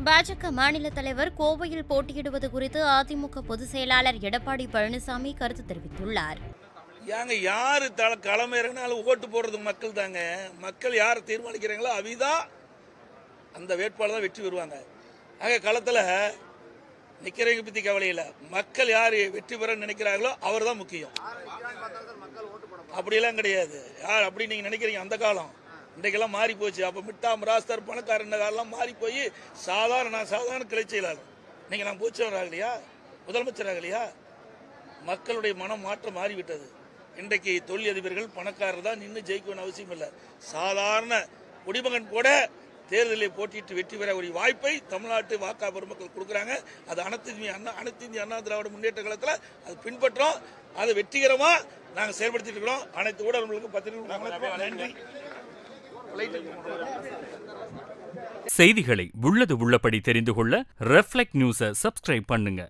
பாஜக மாநில தலைவர் கோவையில் போட்டியிடுவது குறித்து அதிமுக பொதுச் செயலாளர் எடப்பாடி பழனிசாமி கருத்து தெரிவித்துள்ளார். யாரு களம் இறங்கினாலும் ஓட்டு போடுறது மக்கள் தாங்க. மக்கள் யார் தீர்மானிக்கிறாங்களோ அவிதான் அந்த வேட்பாளர் தான் வெற்றி பெறுவாங்க. ஆக களத்தில் நிக்கிறவங்க பத்தி கவலை இல்லை. மக்கள் யார் வெற்றி பெற நினைக்கிறாங்களோ அவர் தான் முக்கியம். அப்படியெல்லாம் கிடையாது. யார் அப்படி நீங்க நினைக்கிறீங்க? அந்த காலம் இன்றைக்கெல்லாம் மாறி போச்சு. அப்ப மிட்டா மிராஸ்தர் பணக்காரன் காலம் மாறி போய் சாதாரண கிளை செயலாளர் நீங்க நான் போச்சவர் ஆகலையா, முதலமைச்சர் ஆகலையா? மக்களுடைய மனம் மாற்றம் மாறிவிட்டது. இன்றைக்கு தொழில் அதிபர்கள் பணக்காரர் தான் நின்று ஜெயிக்கணும் அவசியம் இல்லை. சாதாரண குடிமகன் கூட தேர்தலில் போட்டியிட்டு வெற்றி பெற ஒரு வாய்ப்பை தமிழ்நாட்டு வாக்கா பெருமக்கள் கொடுக்குறாங்க. அது அனைத்து இந்திய அண்ணா திராவிட முன்னேற்ற காலத்தில் அது பின்பற்றோம். அதை வெற்றிகரமா நாங்கள் செயல்படுத்திட்டு இருக்கிறோம். அனைத்து ஊடகங்களுக்கும் பத்திரிகை நன்றி. செய்திகளை உள்ளது உள்ளபடி தெரிந்து கொள்ள ரெஃப்ளெக்ட் நியூஸை சப்ஸ்கிரைப் பண்ணுங்க.